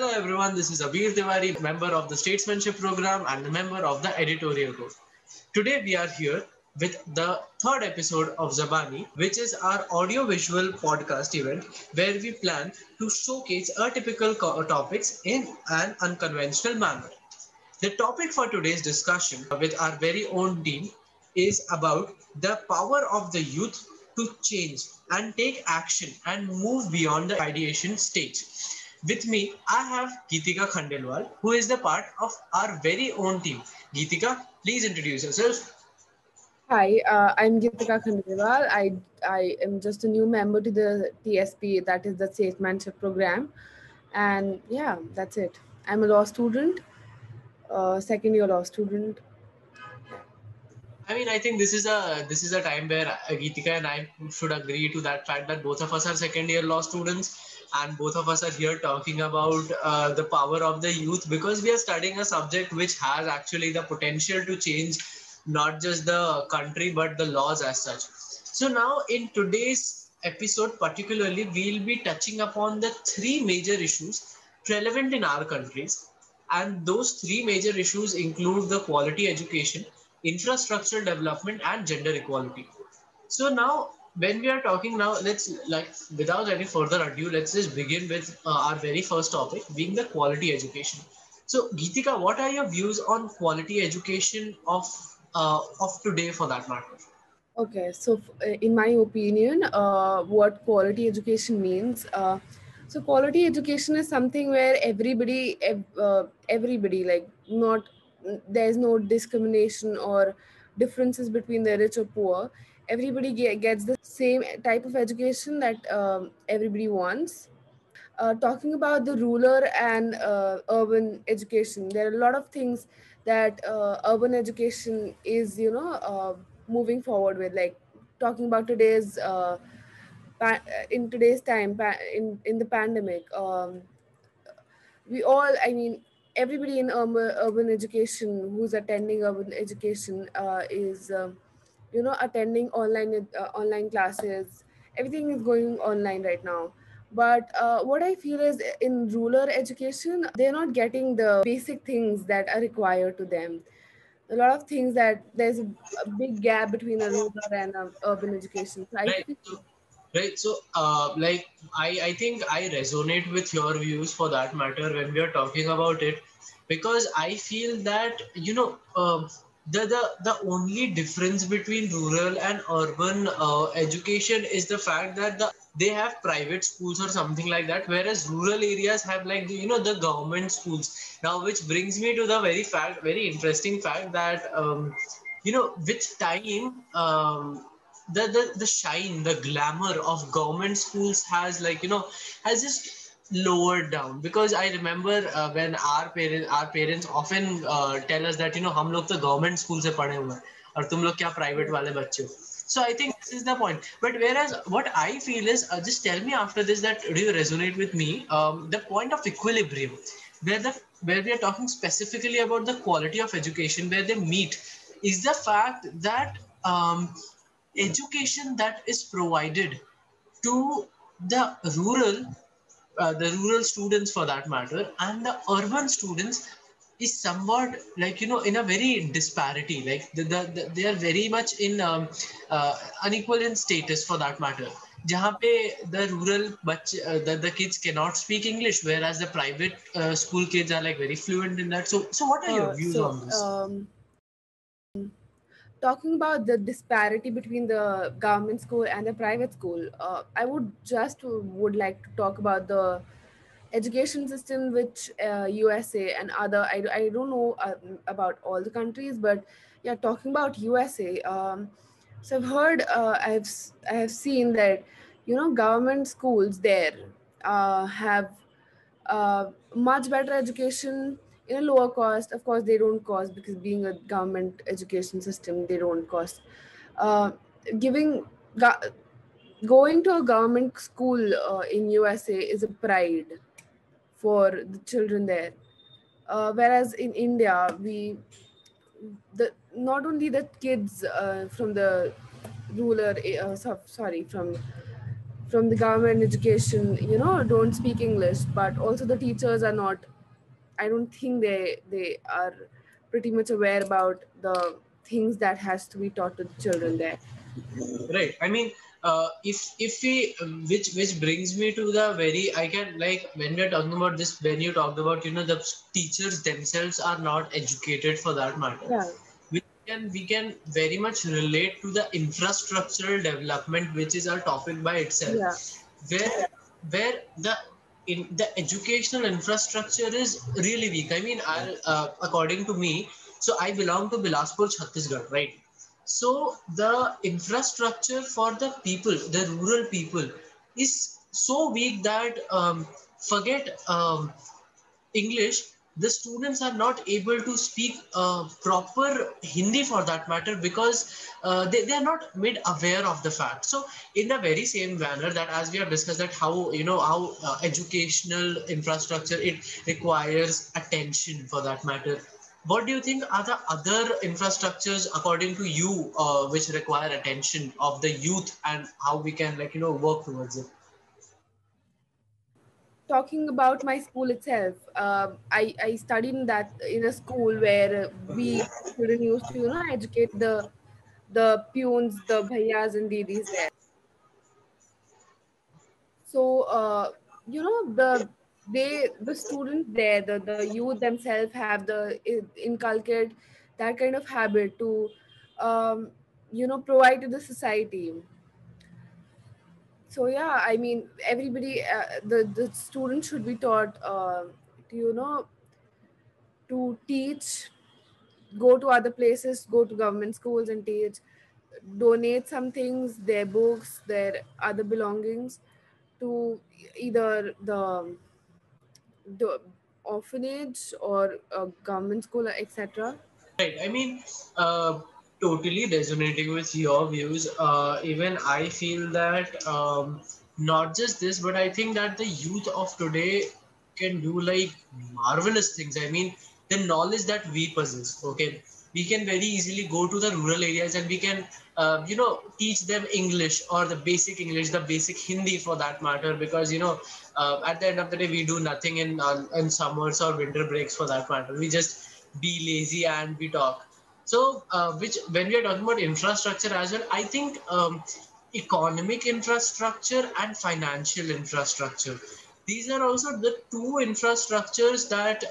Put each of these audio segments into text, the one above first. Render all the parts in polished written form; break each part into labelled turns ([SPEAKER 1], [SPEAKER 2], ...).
[SPEAKER 1] Hello everyone, this is Abir Tiwari, member of the Statesmanship program and a member of the editorial board. Today we are here with the third episode of Zabani, which is our audio-visual podcast event where we plan to showcase atypical topics in an unconventional manner. The topic for today's discussion with our very own team is about the power of the youth to change and take action and move beyond the ideation stage. With me, I have Geetika Khandelwal, who is the part of our very own team. Geetika, please introduce yourself.
[SPEAKER 2] Hi, I'm Geetika Khandelwal. I am just a new member to the TSP, that is the Statesmanship program. And yeah, that's it. I'm a law student, second year law student.
[SPEAKER 1] I mean, I think this is a time where Geetika and I should agree to that fact that both of us are second year law students, and both of us are here talking about the power of the youth because we are studying a subject which has actually the potential to change not just the country but the laws as such. So now in today's episode, particularly, we'll be touching upon the three major issues relevant in our countries, and those three major issues include the quality education, infrastructure development, and gender equality. So now, when we are talking now, let's like without any further ado, let's just begin with our very first topic, being the quality education. So, Geetika, what are your views on quality education of today, for that matter?
[SPEAKER 2] Okay, so in my opinion, what quality education means. So quality education is something where everybody, like, not, there's no discrimination or differences between the rich or poor. Everybody gets the same type of education that everybody wants. Talking about the rural and urban education, there are a lot of things that urban education is, moving forward with. Like, talking about in today's time, in the pandemic, we all, I mean, everybody in urban education who's attending urban education is attending online classes. Everything is going online right now. But what I feel is, in rural education, they're not getting the basic things that are required to them. A lot of things, that there's a big gap between a rural and urban education. So I
[SPEAKER 1] Right.
[SPEAKER 2] feel.
[SPEAKER 1] Right. So, like, I think I resonate with your views for that matter when we are talking about it, because I feel that, the only difference between rural and urban education is the fact that they have private schools or something like that, whereas rural areas have, like, the government schools. Now, which brings me to the very interesting fact that, with time, the shine, the glamour of government schools has, has just lowered down. Because I remember when our parents often tell us that, हम लोग तो government school से पढ़े हुए हैं और तुम लोग क्या private वाले बच्चे हो. So I think this is the point. But whereas what I feel is, just tell me after this that do you resonate with me, the point of equilibrium, where we are talking specifically about the quality of education, where they meet, is the fact that education that is provided to rural the rural students, for that matter, and the urban students, is somewhat, like, in a very disparity. Like, they are very much in unequal in status, for that matter. जहाँ पे the rural the kids cannot speak English, whereas the private school kids are, like, very fluent in that. So what are your views
[SPEAKER 2] So
[SPEAKER 1] on this?
[SPEAKER 2] talking about the disparity between the government school and the private school, I would like to talk about the education system which USA and other, I don't know about all the countries, but yeah, talking about USA, so I've heard, I have seen that, government schools there have much better education in a lower cost. Of course, they don't cost, because being a government education system, they don't cost. Uh, giving go- Going to a government school in USA is a pride for the children there. Whereas in India, the not only the kids from the rural, sorry, from the government education, don't speak English, but also the teachers are not. I don't think they are pretty much aware about the things that has to be taught to the children there.
[SPEAKER 1] Right. I mean, if we which brings me to the very I can like when we are talking about this, when you talked about the teachers themselves are not educated for that matter.
[SPEAKER 2] Yeah,
[SPEAKER 1] We can very much relate to the infrastructural development, which is our topic by
[SPEAKER 2] yeah,
[SPEAKER 1] itself, where the educational infrastructure is really weak. I mean, according to me, so I belong to Bilaspur, Chhattisgarh, right? So the infrastructure for the people, the rural people, is so weak that forget English, the students are not able to speak proper Hindi for that matter, because they are not made aware of the fact. So in the very same manner that as we have discussed that how how educational infrastructure, it requires attention for that matter. What do you think are the other infrastructures according to you which require attention of the youth, and how we can work towards it?
[SPEAKER 2] talking about my school itself, I studied in a school where we children used to educate the peons, the bhaiyas and didis there. So the students there, the youth themselves have inculcate that kind of habit to provide to the society. So yeah, I mean, everybody, the students should be taught to to teach, go to other places, go to government schools and teach, donate some things, their books, their other belongings, to either the orphanage or a government school, etc.
[SPEAKER 1] Right. I mean, totally resonating with your views. Even I feel that not just this, but I think that the youth of today can do like marvelous things. I mean, the knowledge that we possess, okay, we can very easily go to the rural areas and we can, teach them English, or the basic English, the basic Hindi for that matter, because, at the end of the day, we do nothing in summers or winter breaks for that matter. We just be lazy and we talk. So, which when we are talking about infrastructure as well, I think economic infrastructure and financial infrastructure. These are also the two infrastructures that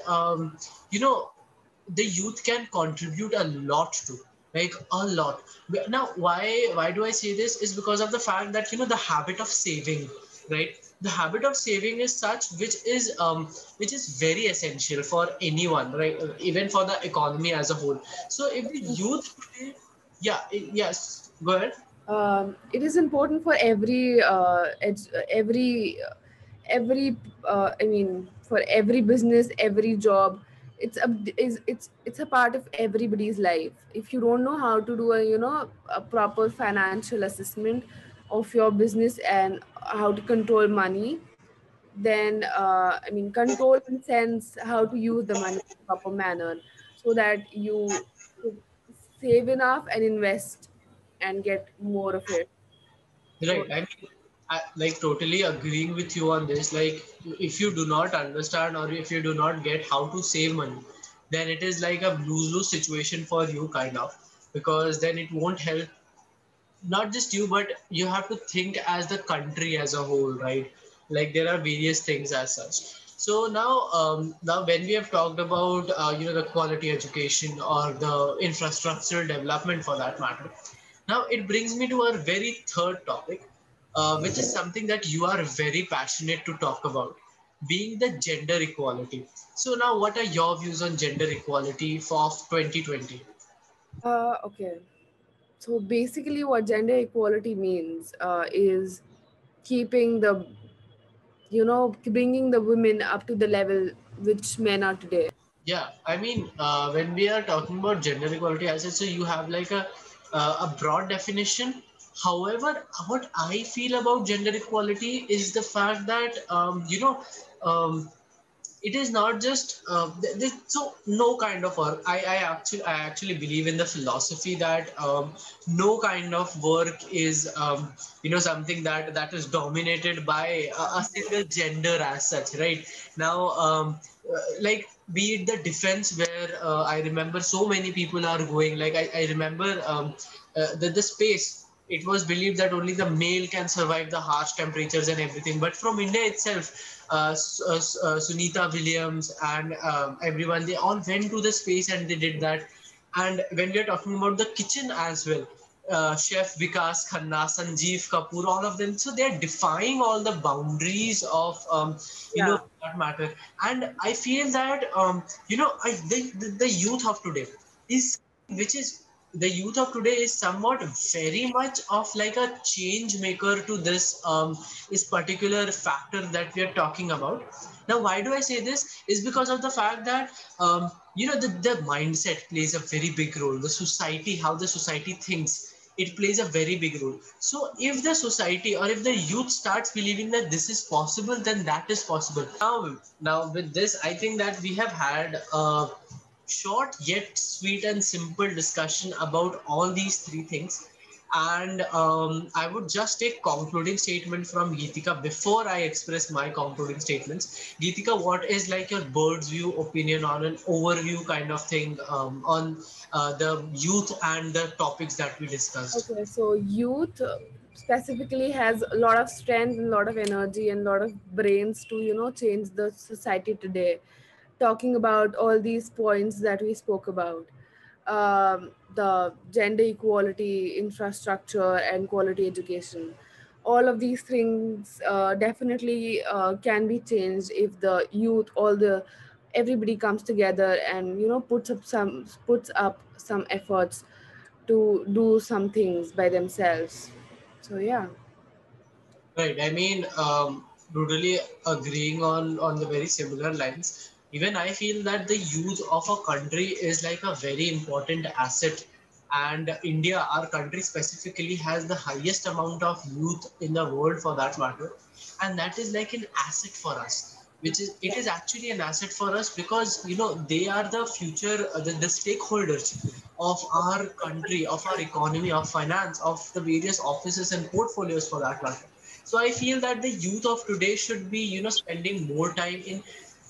[SPEAKER 1] the youth can contribute a lot to, like a lot. Now why do I say this is because of the fact that the habit of saving, right? The habit of saving is such which is very essential for anyone, right? Even for the economy as a whole. So if the youth today, yeah, yes, go ahead.
[SPEAKER 2] It is important for every I mean, for every business, every job. It's a part of everybody's life. If you don't know how to do a proper financial assessment of your business and how to control money, then I mean, control and sense how to use the money in a proper manner, so that you save enough and invest and get more of it. So
[SPEAKER 1] Right. I mean, like totally agreeing with you on this. Like, if you do not understand or if you do not get how to save money, then it is like a lose-lose situation for you, kind of, because then it won't help not just you, but you have to think as the country as a whole, right? Like there are various things as such. So now when we have talked about the quality education or the infrastructural development for that matter, now it brings me to our very third topic, which is something that you are very passionate to talk about, being the gender equality. So now, what are your views on gender equality for 2020?
[SPEAKER 2] okay. So basically, what gender equality means is keeping bringing the women up to the level which men are today.
[SPEAKER 1] Yeah, I mean, when we are talking about gender equality, as I say, you have like a broad definition. However, what I feel about gender equality is the fact that um, it is not just so no kind of work. I actually believe in the philosophy that no kind of work is something that is dominated by a single gender as such, right? Now like be it the defense where I remember so many people are going, like I remember the space. It was believed that only the male can survive the harsh temperatures and everything. But from India itself, Sunita Williams and everyone, they all went to the space and they did that. And when we are talking about the kitchen as well, Chef Vikas Khanna, Sanjeev Kapoor, all of them, so they're defying all the boundaries of,
[SPEAKER 2] Yeah.
[SPEAKER 1] that matter. And I feel that, the youth of today is something which is the youth of today is somewhat very much of like a change maker to this particular factor that we are talking about. Now why do I say this is because of the fact that the mindset plays a very big role. The society, how the society thinks, it plays a very big role. So if the society or if the youth starts believing that this is possible, then that is possible. Now with this, I think that we have had short yet sweet and simple discussion about all these three things. And I would just take concluding statement from Geetika before I express my concluding statements. Geetika, what is like your bird's view opinion on an overview kind of thing on the youth and the topics that we discussed?
[SPEAKER 2] Okay, so youth specifically has a lot of strength and a lot of energy and a lot of brains to, change the society today. Talking about all these points that we spoke about, the gender equality, infrastructure, and quality education. All of these things definitely can be changed if the youth, all the everybody comes together and puts up some efforts to do some things by themselves. So yeah.
[SPEAKER 1] Right. I mean, totally agreeing on the very similar lines. Even I feel that the youth of a country is like a very important asset. And India, our country specifically, has the highest amount of youth in the world for that matter. And that is like an asset for us. Which is, it is actually an asset for us because, they are the future, the stakeholders of our country, of our economy, of finance, of the various offices and portfolios for that matter. So I feel that the youth of today should be, spending more time in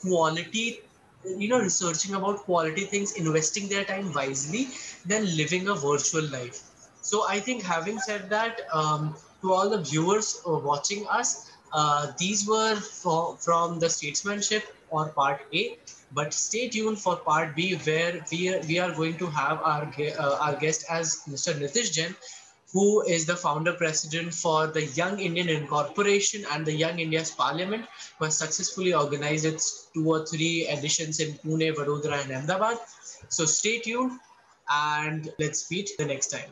[SPEAKER 1] quality, researching about quality things, investing their time wisely than living a virtual life. So I think having said that, to all the viewers watching us, these were from the statesmanship or part A. But stay tuned for part B, where we are going to have our guest as Mr. Nitish Jain, who is the founder president for the Young Indian Incorporation and the Young India's Parliament, who has successfully organized its 2 or 3 editions in Pune, Vadodara, and Ahmedabad. So stay tuned and let's meet the next time.